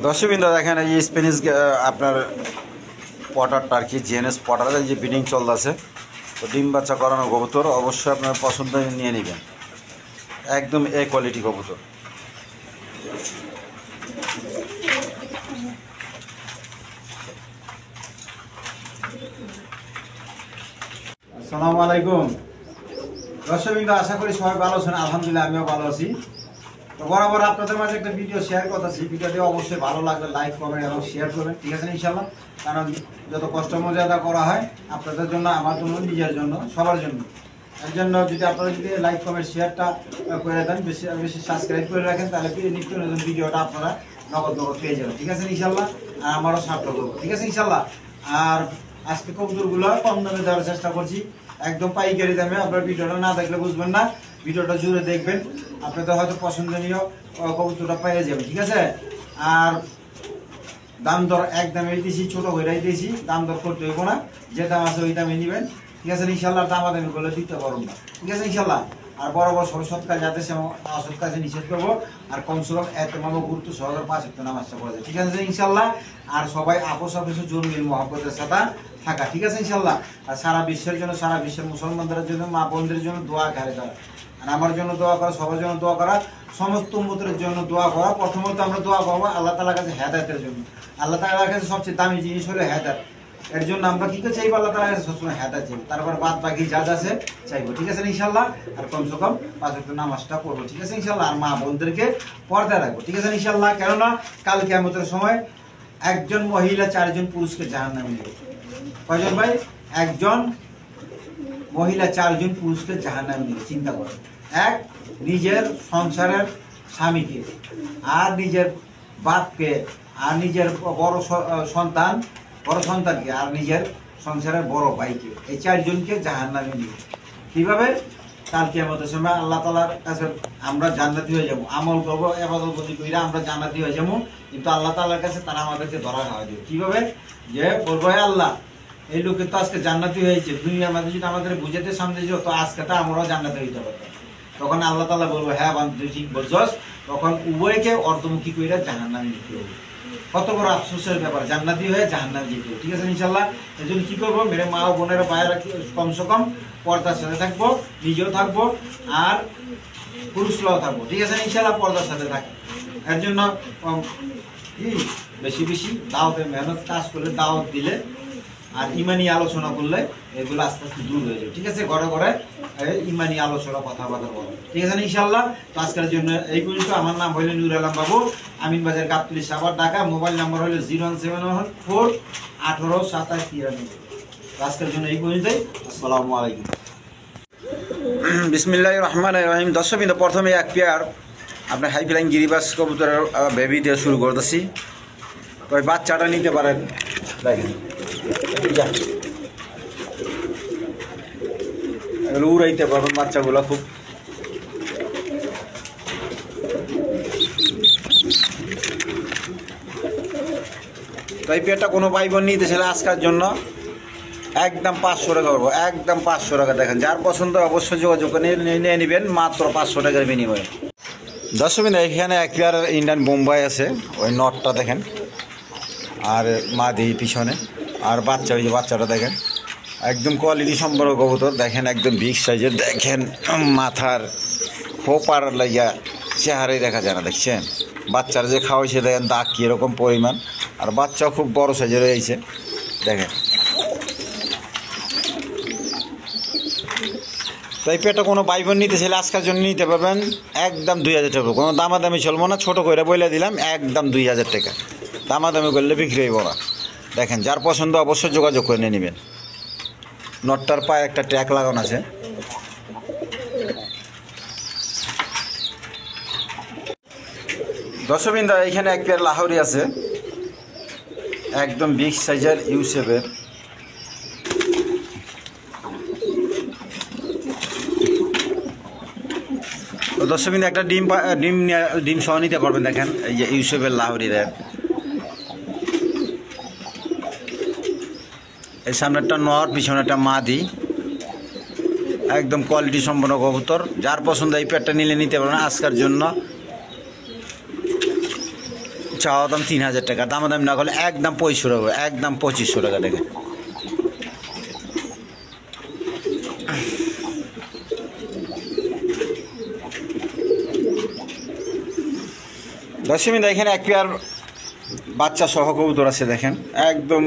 দর্শকবৃন্দ দেখেন এই স্প্যানিশ আপনার পটারটা আর কি জিএনএস পটারের যে ব্রিডিং চলতেছে, তো ডিম বাচ্চা করানো কবুতর অবশ্যই আপনার পছন্দ নিয়ে নেবেন। একদম এ কোয়ালিটি কবুতর। আসসালামু আলাইকুম দর্শকবৃন্দ, আশা করি সবাই ভালো আছেন। আলহামদুলিল্লাহ আমিও ভালো আছি। তো বরাবর আপনাদের মাঝে একটা ভিডিও শেয়ার করতেছি। ভিডিওটি অবশ্যই ভালো লাগলে লাইক করবেন এবং শেয়ার করবেন, ঠিক আছে ইনশাল্লাহ। কারণ যত কষ্ট মর্যাদা করা হয় আপনাদের জন্য, আমার জন্য, নিজের জন্য, সবার জন্য। এর জন্য যদি আপনারা যদি লাইক কমেন্ট শেয়ারটা করে দেন, বেশি বেশি সাবস্ক্রাইব করে রাখেন, তাহলে নিত্য নতুন ভিডিওটা আপনারা নগদ পেয়ে যাবেন, ঠিক আছে ইনশাল্লাহ। আর আমারও সার্থক করবো, ঠিক আছে ইনশাল্লাহ। আর আজকে কবুতরগুলো কম দামে দেওয়ার চেষ্টা করছি, একদম পাইকারি দামে। আপনার ভিডিওটা না দেখলে বুঝবেন না, ভিডিওটা জুড়ে দেখবেন, আপনাদের হয়তো পছন্দনীয় কবুতরটা পেয়ে যাবেন, ঠিক আছে। আর দাম দর একদমই দিয়েছি, ছোট হয়ে দিয়েছি, দাম দর করতে হইব না, যে দাম আছে ওই দামে নেবেন, ঠিক আছে ইনশাল্লাহ। দামাদামি করলে দিতে পারবো না, ঠিক আছে ইনশাল্লাহ। আর বরাবর সব সৎ কাজে যাতে অসৎ কাজে নিষেধ করবো। আর কমসে কম এত মামা গুরুত্ব সহকারে 5 ওয়াক্ত নামাজটা পড়া যায়, ঠিক আছে ইনশাল্লাহ। আর সবাই আপোষ আপোষে জরুরি মহব্বতের সাথে থাকা, ঠিক আছে ইনশাল্লাহ। আর সারা বিশ্বের জন্য, সারা বিশ্বের মুসলমানদের জন্য, মা বোনদের জন্য দোয়া করে করা, আর আমার জন্য দোয়া করা, সবার জন্য দোয়া করা, সমস্ত উম্মতের জন্য দোয়া করা। প্রথমত আমরা দোয়া করবো আল্লাহ তাআলার কাছে হেদায়েতের জন্য। আল্লাহ তাআলার কাছে সবচেয়ে দামি জিনিস হলো হেদায়েত। এর জন্য আমরা কি তো চাইবো, আল্লাহ তাআলার কাছে সবসময় হেদায়েত চাইবো, তারপর বাদ বাকি যা আছে চাইবো, ঠিক আছে ইনশাল্লাহ। আর কমসে কম 5 ওয়াক্ত নামাজটা পড়বো, ঠিক আছে ইনশাল্লাহ। আর মা বোনদেরকে পর্দায় রাখবো, ঠিক আছে ইনশাল্লাহ। কেননা কাল কিয়ামতের সময় একজন মহিলা 4 জন পুরুষকে জাহান্নামে নেবে। কয়জন ভাই? একজন মহিলা 4 জন পুরুষকে জাহান্নামে নেবে। চিন্তা করেন, এক নিজের সংসারের স্বামীকে, আর নিজের বাপকে, আর নিজের বড় সন্তানকে, আর নিজের সংসারের বড় ভাইকে, এই 4 জনকে জাহান্নামে নেবে। কিভাবে? কাল কিয়ামতের সময় আল্লাহ তাআলার কাছে আমরা জান্নাতি হয়ে যাবো, আমল করবো, ইবাদত বন্দেগি করে আমরা জান্নাতি হয়ে যাবো, কিন্তু আল্লাহ তাআলার কাছে তারা আমাদেরকে ধরা খাওয়া দেবে। কিভাবে? যে বলবো, হে আল্লাহ, এই লোকের তো আজকে জান্নাতি হয়েছে, দুনিয়ার মধ্যে যদি আমাদের বুঝাতে সামনে যাও, তো আজকে তো আমরাও জান্নাতি হইতে পারতাম। তখন আল্লাহ তাআলা বলবো, হ্যাঁ বান্দা তুই ঠিক বলছস। তখন উভয়কে অর্ধমুখী কইরা জাহান্নামে নিতে হবে। কত বড় আফসোসের ব্যাপার, জান্নাতি হয়ে জাহান্নামে যেতে হবে, ঠিক আছে ইনশাল্লাহ। এই জন্য কি করবো, মেরে মা ও বোনেরা ভাইয়েরা কমসে কম পর্দার সাথে থাকবো, নিজেও থাকবো, আর পুরুষরাও থাকবো, ঠিক আছে ইনশাল্লাহ। পর্দার সাথে থাকবো। এর জন্য কি বেশি বেশি দাওয়াতের মেহনত কাজ করলে, দাওয়াত দিলে, আর ইমানি আলোচনা করলে এগুলো আস্তে আস্তে দূর হয়ে যাবে, ঠিক আছে। ঘরে ঘরে ইমানি আলোচনা, কথাবার্তা বলো, ঠিক আছে ইনশাল্লাহ। তো আজকের জন্য এই পর্যন্ত। আমার নাম হইল নুর আলম বাবু, আমিন বাজার, গাবতলী, সাভার, ঢাকা। মোবাইল নাম্বার হইল 01714 18 27 93। আজকের জন্য এই পর্যন্তই। আসসালামু আলাইকুম। বিসমিল্লাহির রহমানির রহিম। দর্শকবৃন্দ, প্রথমে এক পেয়ার আপনার হাই ফ্লাইং গিরিবাস কবুতরের বেবি দিয়ে শুরু করতেছি। তো ওই বাচ্চাটা নিতে পারেন, দেখেন এগুলো উড়াইতে পারবেন বাচ্চাগুলো খুব। তো এই পেয়ারটা কোনো ভাই বোন নিতে চাইলে আজকের জন্য একদম 500 টাকা করবো, একদম 500 টাকা। দেখেন যার পছন্দ অবশ্যই যোগাযোগ করে নিয়ে নেবেন, মাত্র 500 টাকার বিনিময়ে। দর্শকবৃন্দ, এখানে এক পেয়ার ইন্ডিয়ান বোম্বাই আছে, ওই নটটা দেখেন, আর মাদি পিছনে, আর বাচ্চা, ওই যে বাচ্চাটা দেখেন, একদম কোয়ালিটি সম্পন্ন কবুতর। দেখেন একদম বিগ সাইজের, দেখেন মাথার খোপার লাইয়া চেহারাই দেখা যায় না, দেখছেন বাচ্চারা যে খাওয়াইছে, দেখেন দাগ কি এরকম পরিমাণ, আর বাচ্চাও খুব বড় সাইজের হয়েছে দেখেন। তো এই পেয়ারটা কোনো ভাই বোন নিতে চাইলে আজকের জন্য নিতে পারবেন একদম 2000 টাকা। কোনো দামাদামি চলবো না, ছোটো করে বলে দিলাম, একদম 2000 টাকা। দামাদামি করলে বিক্রি হইব না। দেখেন যার পছন্দ অবশ্যই যোগাযোগ করে নিয়ে নেবেন। নটটার পায়ে একটা ট্যাগ লাগানো আছে। দর্শকবৃন্দ, এখানে এক পেয়ার লাহোরি আছে, একদম বিগ সাইজের ইউসেফের। তো দর্শকবৃন্দ, একটা ডিম সহ নিতে পারবেন। দেখেন এই যে ইউসেফের লাহোরি, দেন এই সামনেরটা নর, পিছনেরটা মাদি, একদম কোয়ালিটি সম্পন্ন কবুতর। যার পছন্দ এই পেয়ারটা নিলে নিতে পারবেন আজকের জন্য। চাওয়া দাম 3000 টাকা, দামাদামি না করলে একদম 2500 হবে, একদম 2500 টাকা দেখেন। দশমী দেখেন এক পেয়ার বাচ্চা সহ কবুতর আছে দেখেন, একদম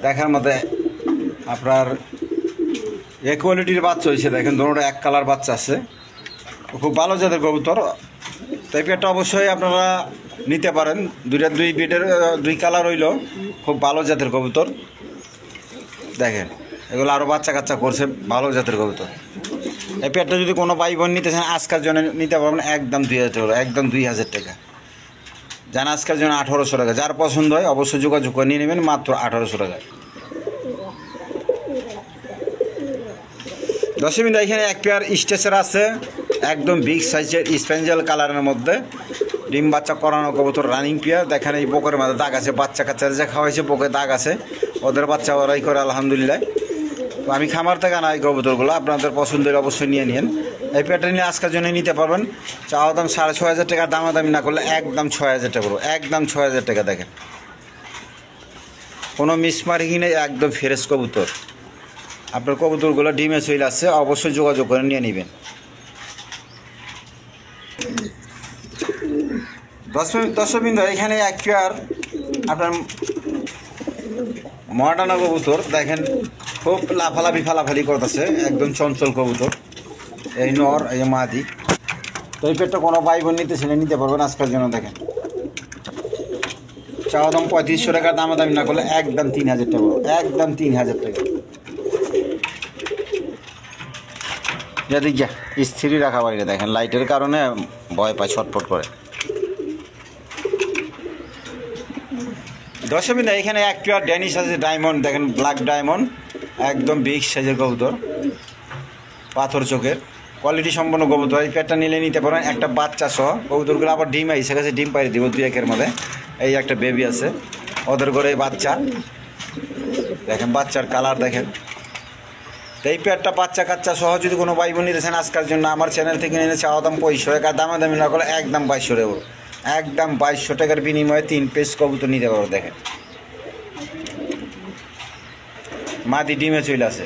দেখার মধ্যে আপনার এ কোয়ালিটির বাচ্চা হয়েছে দেখেন, দুটোটা এক কালার বাচ্চা আছে, খুব ভালো জাতের কবুতর। তাই পেয়ারটা অবশ্যই আপনারা নিতে পারেন, দুই বেডের 2 কালার হইল, খুব ভালো জাতের কবুতর দেখেন, এগুলো আরও বাচ্চা কাচ্চা করছে, ভালো জাতের কবুতর। এই পেয়ারটা যদি কোনো ভাই বোন নিতে চান আজকের জন্য নিতে পারবেন একদম 2000 টাকা, একদম 2000 টাকা, জান আজকের জন্য 1800 টাকা। যার পছন্দ হয় অবশ্যই যোগাযোগ করে নিয়ে নেবেন মাত্র 1800 টাকা। দশমী এখানে এক পেয়ার স্টেচার আছে, একদম বিগ সাইজের স্পেঞ্জেল কালারের মধ্যে, ডিম বাচ্চা করানো কবুতর, রানিং পেয়ার দেখেন। এই পোকের মধ্যে দাগ আছে, বাচ্চা কাচ্চা যে খাওয়াইছে পোকে দাগ আছে, ওদের বাচ্চা ওরাই করে আলহামদুলিল্লাহ। আমি খামার থেকে আনা এই কবুতরগুলো, আপনাদের পছন্দের অবশ্যই নিয়ে নিন। এই পেয়ারটা নিয়ে আজকের জন্য নিতে পারবেন, চাওয়া দাম 6500 টাকা, দামাদামি না করলে একদম 6000 টাকা করবো, একদম 6000 টাকা দেখেন, কোনো মিসমার্কিং নেই, একদম ফ্রেশ কবুতর। আপনার কবুতরগুলো ডিমে চলে আসছে, অবশ্যই যোগাযোগ করে নিয়ে নেবেন। দর্শকবৃন্দ এখানে এক পেয়ার আপনার মডার্না কবুতর দেখেন, খুব লাফালাফি ফালাফালি করতেছে, একদম চঞ্চল কবুতর, এই নর এই মাদি। তো এই পেয়ারটা কোনো ভাই বোন নিতে ছেলে নিতে পারবেন আজকের জন্য দেখেন, চাওয়া দাম 3500 টাকা, দামাদামি না করলে একদম 3000 টাকা, একদম 3000 টাকা। যদি স্থিরই রাখা বাইরে দেখেন, লাইটের কারণে ভয় পায়, ছটফট করে। দর্শকবৃন্দ এখানে এক পেয়ার ড্যানিশ আছে ডায়মন্ড দেখেন, ব্ল্যাক ডায়মন্ড, একদম বিগ সাইজের কবুতর, পাথর চোখের, কোয়ালিটি সম্পন্ন কবুতর। এই পেয়ারটা নিলে নিতে পারেন একটা বাচ্চা সহ, কবুতরগুলো আবার ডিম এসে গেছে, ডিম পাইরে দিব 2-1 মধ্যে। এই একটা বেবি আছে, ওদের ঘরে বাচ্চা দেখেন, বাচ্চার কালার দেখেন। তো এই পেয়ারটা বাচ্চা কাচ্চা সহ যদি কোনো ভাই বোন নিতেছেন আজকের জন্য আমার চ্যানেল থেকে নিয়ে চাওয়া দাম 2500 টাকা, দামাদামি না করলে একদম 2200 টাকা, একদম 2200 টাকার বিনিময়ে 3 পিস কবুতর নিতে পারবো দেখেন, মাদি ডিমে চলে আসে।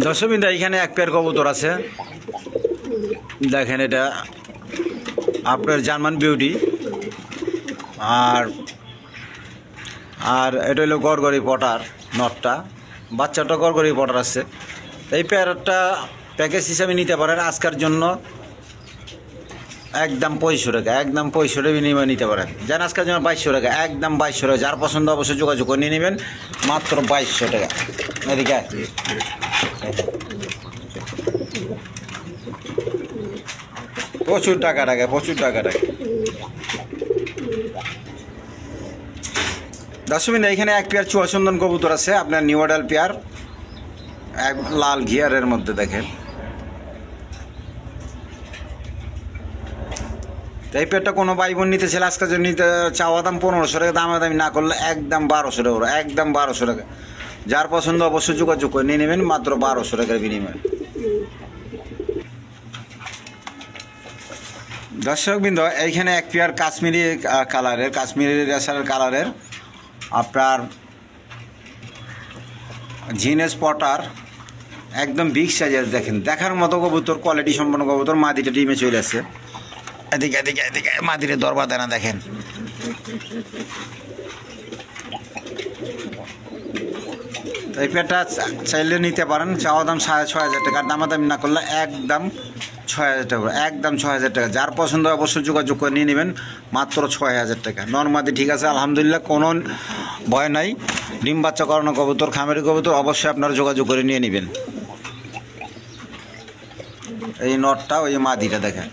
দর্শকবৃন্দ এখানে এক পেয়ার কবুতর আছে দেখেন, এটা আপনার জার্মান বিউটি, আর এটা হলো গড়গড়ি পটার, নটটা বাচ্চাটা গড়গড়ি পটার আছে। এই পেয়ারটা প্যাকেজ হিসাবে নিতে পারেন আজকের জন্য একদম 2500 টাকা, একদম 2500 টাকা বিনিময়ে নিতে পারেন, যেন আজকের জন্য 2200 টাকা, একদম 2200 টাকা। যার পছন্দ অবশ্যই যোগাযোগ করে নিয়ে নেবেন মাত্র 2200 টাকা। এদিকে প্রচুর টাকা টাকা, প্রচুর টাকা টাকা। দর্শকবৃন্দ এখানে এক পেয়ার চুয়াচন্দন কবুতর আছে, আপনার নিউ মডেল পেয়ার, এক লাল ঘিয়ারের মধ্যে দেখেন। এই পেয়ারটা কোনো ভাই বোন নিতে ছেলে আজকের জন্য নিতে চাওয়া দাম 1500 টাকা, দামাদামি না করলে একদম 1200 টাকা, একদম 1200 টাকা। যার পছন্দ অবশ্যই যোগাযোগ করে নিয়ে নেবেন মাত্র 1200 টাকার বিনিময়ে। দর্শকবৃন্দ এইখানে এক পেয়ার কাশ্মীরি কালারের, কাশ্মীরি রেশারের কালারের আপনার জিনেস পটার, একদম বিগ সাইজের দেখেন, দেখার মতো কবুতর, কোয়ালিটি সম্পন্ন কবুতর, মাদিটা ডিমে চলে আসছে। এদিকে এদিকে এদিকে মাদিরে দরবার দেনা দেখেন। এই পেয়ারটা চাইলে নিতে পারেন, চাওয়া দাম 6500 টাকা, দামাদামি না করলে একদম 6000 টাকা, একদম 6000 টাকা। যার পছন্দ অবশ্যই যোগাযোগ করে নিয়ে নেবেন মাত্র 6000 টাকা। নর্মাদি ঠিক আছে আলহামদুলিল্লাহ, কোনো ভয় নাই, ডিম বাচ্চা করানো কবুতর, খামারি কবুতর, অবশ্যই আপনারা যোগাযোগ করে নিয়ে নেবেন। এই নটটা, ওই মাদিটা দেখেন।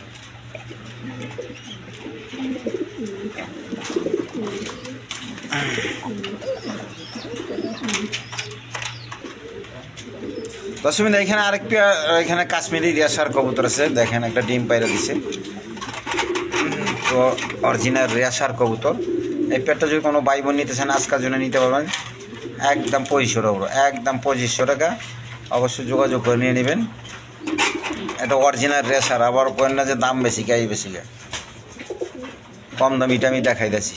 দর্শকবৃন্দ এখানে আরেকটা, এখানে কাশ্মীরি রেশার কবুতর আছে দেখেন, একটা ডিম পাইরা দিছে, তো অরিজিনাল রেশার কবুতর। এই পেয়ারটা যদি কোনো ভাই বোন নিতে চান আজকের জন্য নিতে পারবেন একদম 2500 টাকা, একদম 2500 টাকা। অবশ্যই যোগাযোগ করে নিয়ে নেবেন, এটা অরিজিনাল রেশার, আবার বলেন না যে দাম বেশি গাই বেশি গায়, কম দামিটা আমি দেখাই দিচ্ছি।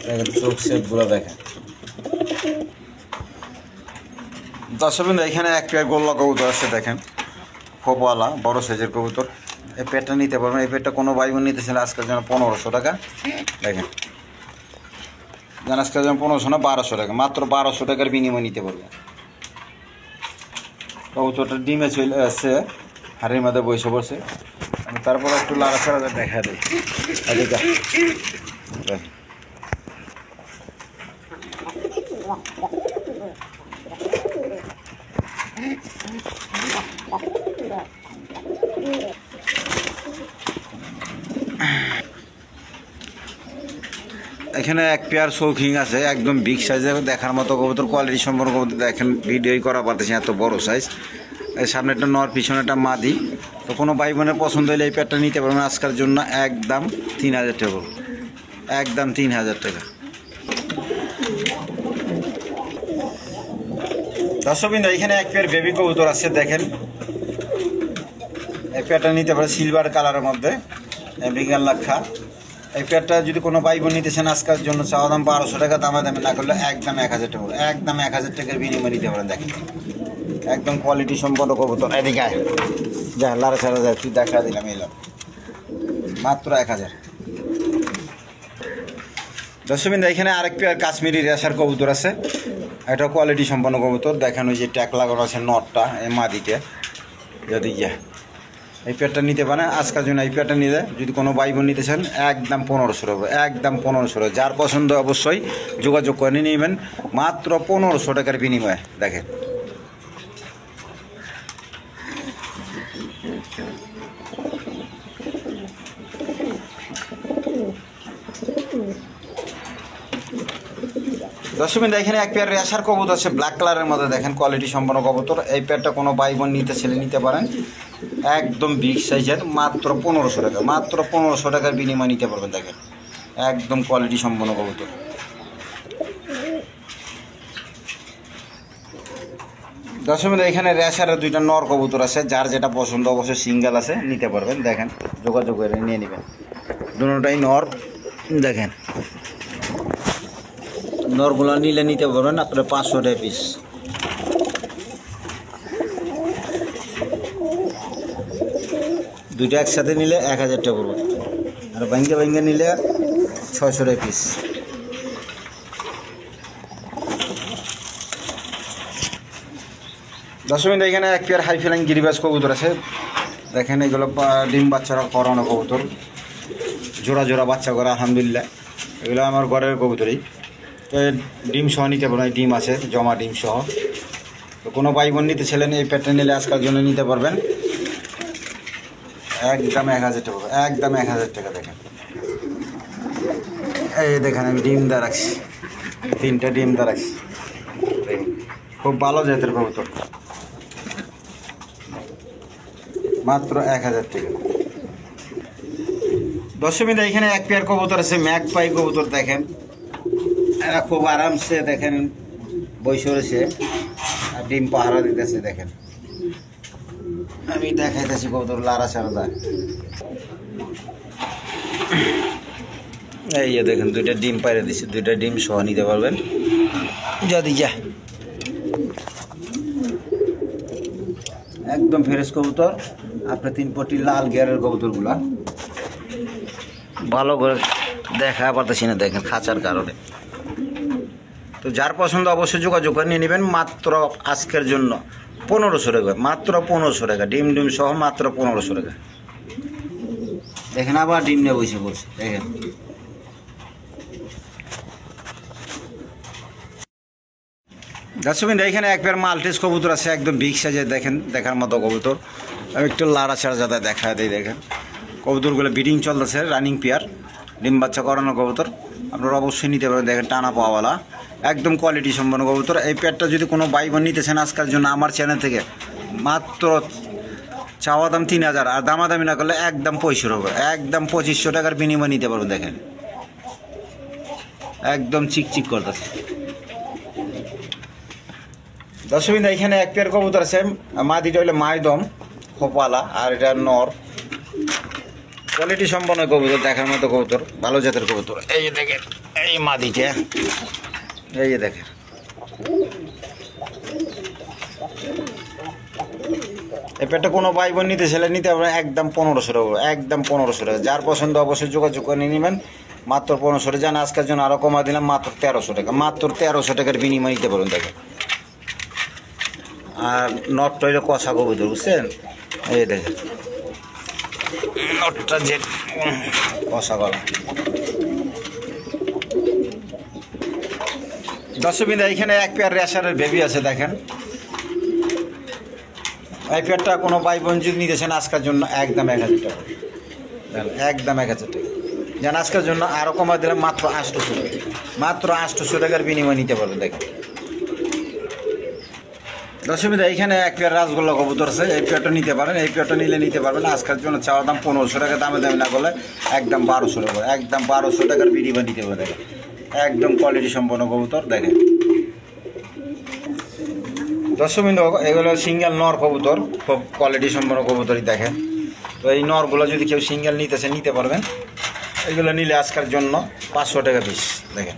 দেখেন চোখ শেপগুলো দেখেন। দর্শক এখানে এক পেয়ার গোল্লা কবুতর আছে দেখেন, খোপওয়ালা বড় সাইজের কবুতর। এই পেটটা নিতে পারবেন। এই পেটটা কোনো ভাই বোন নিতে চাইলে আজকের জন্য 1500 টাকা। দেখেন আজকের জন্য 1500 না 1200 টাকা, মাত্র 1200 টাকার বিনিময়ে নিতে পারবেন। কবুতরটা ডিমে চলে আসছে, হাড়ির মধ্যে বসে বসে। আমি তারপরে একটু লাড়াচাড়া দেখা দিই। এখানে এক পেয়ার শৌখিন আছে, একদম বিগ সাইজের দেখার মতো কবুতর, কোয়ালিটি সম্পর্ক কবুতর দেখেন, ভিডিওই করা পারতেছি এত বড় সাইজ। এই সামনে একটা নর, পিছনে একটা মাদি। তো কোনো ভাই বোনের পছন্দ হলে এই পেয়ারটা নিতে পারবেন আজকের জন্য একদম 3000 টাকা, একদম 3000 টাকা। দর্শকবৃন্দ এখানে এক পেয়ার বেবি কবুতর আছে দেখেন, এই পেয়ারটা নিতে পারে সিলভার কালারের মধ্যে, আমেরিকান লাক্ষা। এই পেয়ারটা যদি কোনো ভাই বোন নিতে চান আজকের জন্য চাওয়া দাম 1200 টাকা, দামাদামি না করলে একদম 1000 টাকা, একদম 1000 টাকার বিনিময়ে নিতে পারেন। দেখেন একদম কোয়ালিটি সম্পন্ন কবুতর। এদিকে যা লাড়া ছাড়া যায়, তুই দেখা দিলাম এলাম, মাত্র 1000। দর্শকবৃন্দ এখানে আরেক পেয়ার কাশ্মীরি রেশার কবুতর আছে, এটা কোয়ালিটি সম্পন্ন কবুতর। দেখেন ওই যে ট্যাগ লাগানো আছে নটটা, এই মাদিতে। যদি এই পেয়ারটা নিতে পারেন আজকের জন্য, এই পেয়ারটা নিলে যদি কোনো ভাই বোন নিতে চান একদম 1500 টাকা, একদম 1500 টাকা। যার পছন্দ অবশ্যই যোগাযোগ করে নিয়ে নেবেন, মাত্র 1500 টাকার বিনিময়ে। দেখেন দর্শকবৃন্দ এখানে এক পেয়ার রেশার কবুতর আছে ব্ল্যাক কালারের মধ্যে, দেখেন কোয়ালিটি সম্পন্ন কবুতর। এই পেয়ারটা কোনো ভাই বোন নিতে ছেলে নিতে পারেন, একদম বিগ সাইজের, মাত্র 1500 টাকা, মাত্র 1500 টাকার বিনিময়ে নিতে পারবেন। দেখেন একদম কোয়ালিটি সম্পন্ন কবুতর। দর্শকবৃন্দ এখানে রেশারের দুইটা নর কবুতর আছে, যার যেটা পছন্দ অবশ্যই সিঙ্গেল আছে নিতে পারবেন। দেখেন যোগাযোগ করে নিয়ে নেবেন, দুটোটাই নর। দেখেন নরগুলো নিলে নিতে পারবেন আপনার 500 টাকা পিস। দুইটা একসাথে নিলে 1000 টাকা পড়বে, আর ভাঙ্গে ভাঙ্গে নিলে 600 টাকা পিস। দর্শকবৃন্দ এখানে এক পেয়ার হাই ফ্লাইং গিরিবাজ কবুতর আছে, দেখেন এগুলো ডিম বাচ্চারা করানো কবুতর, জোড়া জোড়া বাচ্চা করা আলহামদুলিল্লাহ। এগুলো আমার ঘরের কবুতরই, তো ডিম সহ নিতে পারবেন, ডিম আছে জমা ডিম সহ। তো কোনো ভাই বোন নিতে ছিলেন এই পেয়ারটা নিলে আজকের জন্য নিতে পারবেন একদম 1000 টাকা, একদম 1000 টাকা। দেখেন এই দেখেন আমি ডিম দা রাখছি, 3টা ডিম দা রাখছি, খুব ভালো জাতের কবুতর, মাত্র 1000 টাকা। দর্শকবৃন্দ এখানে এক পেয়ার কবুতর আছে ম্যাকপাই কবুতর, দেখেন এরা খুব আরামসে দেখেন বসে রয়েছে আর ডিম পাহারা দিতেছে। দেখেন আমি দেখাইতেছি কবুতর লাড়া ছাড়া দেয়, এই যে দেখেন দুইটা ডিম পাইরে দিচ্ছে, দুইটা ডিম সহ নিতে পারবেন যদি যা। একদম ফ্রেশ কবুতর, আপনার 3 পটি লাল গিয়ারের কবুতরগুলা ভালো করে দেখা পারতেছি না, দেখেন খাঁচার কারণে। তো যার পছন্দ অবশ্যই যোগাযোগ করে নিয়ে নেবেন, মাত্র আজকের জন্য 1500 টাকা, মাত্র 1500 টাকা, ডিম ডিম সহ মাত্র 1500 টাকা। দেখেন আবার ডিম নিয়ে বসে পড়ছে। দেখেন দর্শকবৃন্দ এখানে এক পেয়ার মাল্টিস কবুতর আছে, একদম বিগ সাইজের, দেখেন দেখার মতো কবুতর। আমি একটু লাড়া ছাড়া যাতে দেখা দিই। দেখেন কবুতরগুলো ব্রিডিং চলতেছে, রানিং পেয়ার, ডিম বাচ্চা করানো কবুতর, আপনারা অবশ্যই নিতে পারেন। দেখেন টানা পাওয়ালা, একদম কোয়ালিটি সম্পন্ন কবুতর। এই পেয়ারটা যদি কোনো ভাই বোন নিতে চান আজকের জন্য আমার চ্যানেল থেকে মাত্র চাওয়া দাম 3000, আর দামাদামি না করলে একদম 2500 হবে, একদম 2500 টাকার বিনিময়ে নিতে পারবেন। দেখেন একদম চিকচিক করতেছে। দর্শকবৃন্দ এখানে এক পেয়ার কবুতর আছে, মাদিটা হইলে মাইদম খোপালা, আর এটা নর। কোয়ালিটি সম্পন্ন কবুতর, দেখার মতো কবুতর, ভালো জাতের কবুতর। এই যে দেখেন এই মাদিটা, এই যে দেখেন এই পেয়ারটা কোনো ভাই বোন নিতে ছেলে নিতে পারবে একদম 1500 টাকা, একদম 1500 টাকা। যার পছন্দ অবশ্যই যোগাযোগ করে নিয়ে নেবেন। মাত্র 1500 টাকা। জান আজকের জন্য আরও কমা দিলাম মাত্র 1300 টাকা। মাত্র 1300 টাকার বিনিময় নিতে পারবেন দেখেন। আর নটটা হইলে কষা কবুতর, বুঝছেন? এই দেখেন নটটা যে কষা গলা। দর্শকবৃন্দ এখানে এক পেয়ার রেশারের বেবি আছে, দেখেন এই পেয়ারটা কোনো ভাই বোন যদি নিতেছেন আজকের জন্য একদম 1000 টাকা, একদম 1000 টাকা। যেন আজকের জন্য আরও কমা দিলাম মাত্র 800 টাকা। মাত্র 800 টাকার বিনিময় নিতে পারবেন দেখেন। দর্শকবৃন্দ এইখানে এক পেয়ার রাজগোল্লা কবুতর আছে, এই পেয়ারটা নিতে পারেন। এই পেয়ারটা নিলে নিতে পারবেন। আজকের জন্য চাওয়া দাম 1500 টাকা, দামে দামে না করলে একদম 1200 টাকা, একদম 1200 টাকার বিনিময় নিতে পারবেন দেখেন। একদম কোয়ালিটি সম্পন্ন কবুতর দেখেন। দর্শকবৃন্দ এগুলো সিঙ্গেল নর কবুতর, খুব কোয়ালিটি সম্পন্ন কবুতরই দেখেন। তো এই নরগুলো যদি কেউ সিঙ্গেল নিতেছে নিতে পারবেন। এগুলো নিলে আজকের জন্য 500 টাকা পিস দেখেন।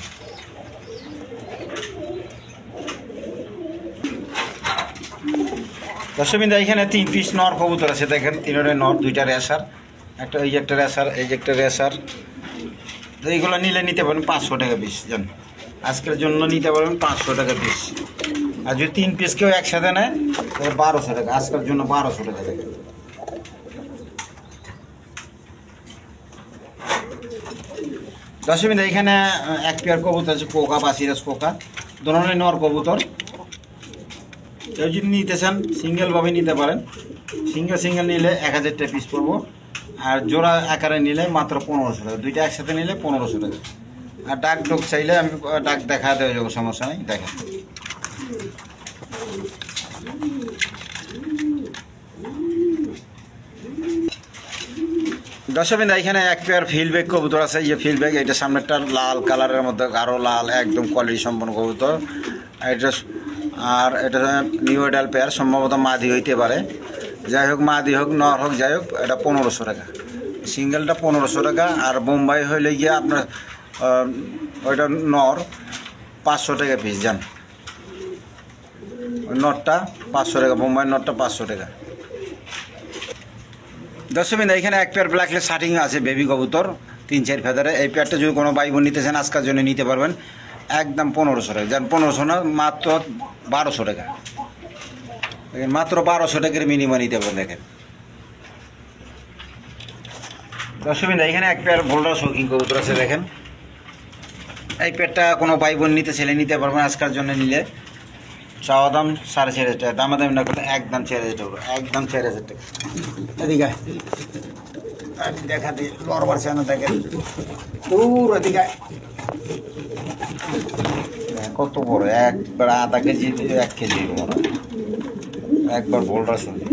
দর্শকবৃন্দ এখানে 3 পিস নর কবুতর আছে, দেখেন তিনটে নর, 2টা রেসার, একটা এই যে একটা রেসার, এই যে একটা রেসার। তো এইগুলো নিলে নিতে পারবেন 500 টাকা পিস। জান আজকের জন্য নিতে পারবেন 500 টাকা পিস। আর যদি 3 পিস কেউ একসাথে নেয় তাহলে 1200 টাকা। আজকের জন্য 1200 টাকা দেখেন। দর্শকবৃন্দ এখানে এক পেয়ার কবুতর আছে, কোকা বা সিরাজ কোকা, দুটোই নর কবুতর। কেউ যদি নিতে চান সিঙ্গেলভাবে নিতে পারেন। সিঙ্গেল নিলে 1000 টাকা পিস পড়বো। আর জোড়া আকারে নিলে মাত্র 1500 টাকা। 2টা একসাথে নিলে 1500 টাকা। আর ডাক ডোক চাইলে আমি ডাক দেখা দেওয়া যাবো, সমস্যা নেই দেখেন। দর্শকবৃন্দ এখানে এক পেয়ার ফিল্ডব্যাগ কবুতর আছে। এই যে ফিল্ডব্যাগ, এটা সামনেরটা লাল কালারের মধ্যে, গাঢ় লাল, একদম কোয়ালিটি সম্পন্ন কবুতর। এটা আর এটা নিউ এডাল পেয়ার, সম্ভবত মাদি হইতে পারে। যাই হোক মাদি হোক নর হোক যাই হোক, এটা 1500 টাকা। সিঙ্গেলটা 1500 টাকা। আর বোম্বাই হইলে গিয়ে আপনার ওইটা নর 500 টাকা পিস। যান ওই নটটা 500 টাকা, বোম্বাই নটটা 500 টাকা। দর্শকবৃন্দ এখানে এক পেয়ার ব্ল্যাকলেস শার্টিং আছে বেবি কবুতর, 3-4 ফেদারে। এই পেয়ারটা যদি কোনো ভাই বোন নিতে চান আজকের জন্য নিতে পারবেন একদম 1500 টাকা। যান 1500 না, মাত্র 1200 টাকা। দেখেন মাত্র 1200 টাকার মিনিমাম নিতে পারবেন দেখেন। দর্শকবৃন্দ এখানে এক পেয়ার ভোল্ডার শৌখিন কবুতর আছে, দেখেন এই পেয়ারটা কোনো ভাই বোন নিতে ছেলে নিতে পারবেন। আজকের জন্য নিলে চাওয়া দাম 4500 টাকা, দামে দামি না করলে একদম 4000 টাকা, একদম 4000 টাকা। এদিকে দেখা দিই লড়বার চানো দেখেন, দূর এদিকে কত বড়, একবার আধা কেজি 1 কেজি বড়, একবার ভোল্ডার শুনি।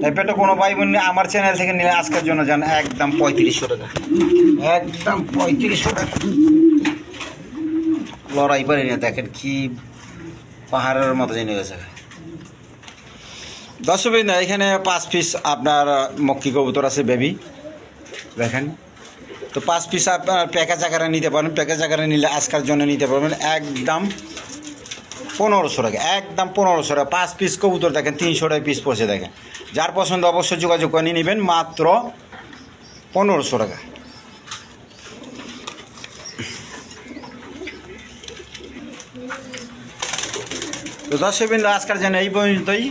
এই পেটা কোনো ভাই বোন আমার চ্যানেল থেকে নিলে আজকের জন্য যান একদম 3500 টাকা, একদম 3500 টাকা। লড়াই পারি না, দেখেন কি পাহাড়ের মতো জেনে গেছে। দর্শকবৃন্দ এখানে 5 পিস আপনার মক্কি কবুতর আছে বেবি, দেখেন। তো 5 পিস আপনার প্যাকেজ আকারে নিতে পারবেন। প্যাকেজ আকারে নিলে আজকের জন্য নিতে পারবেন একদম 1500 টাকা, একদম 1500 টাকা। 5 পিস কবুতর দেখেন 300 টাকা পিস পড়ছে দেখেন। যার পছন্দ অবশ্যই যোগাযোগ করে নিয়ে নেবেন মাত্র 1500 টাকা। তো দর্শকবৃন্দ আজকের জন্য এই পর্যন্তই।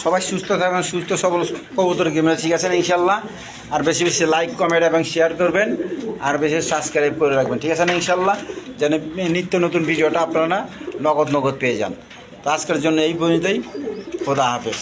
সবাই সুস্থ থাকবেন, সুস্থ সবল কবুতর কিনবেন, ঠিক আছে না ইনশাল্লাহ। আর বেশি বেশি লাইক কমেন্ট এবং শেয়ার করবেন, আর বেশি সাবস্ক্রাইব করে রাখবেন, ঠিক আছে না ইনশাল্লাহ, যেন নিত্য নতুন ভিডিওটা আপনারা নগদ পেয়ে যান। তো আজকের জন্য এই পর্যন্তই। খোদা হাফেজ।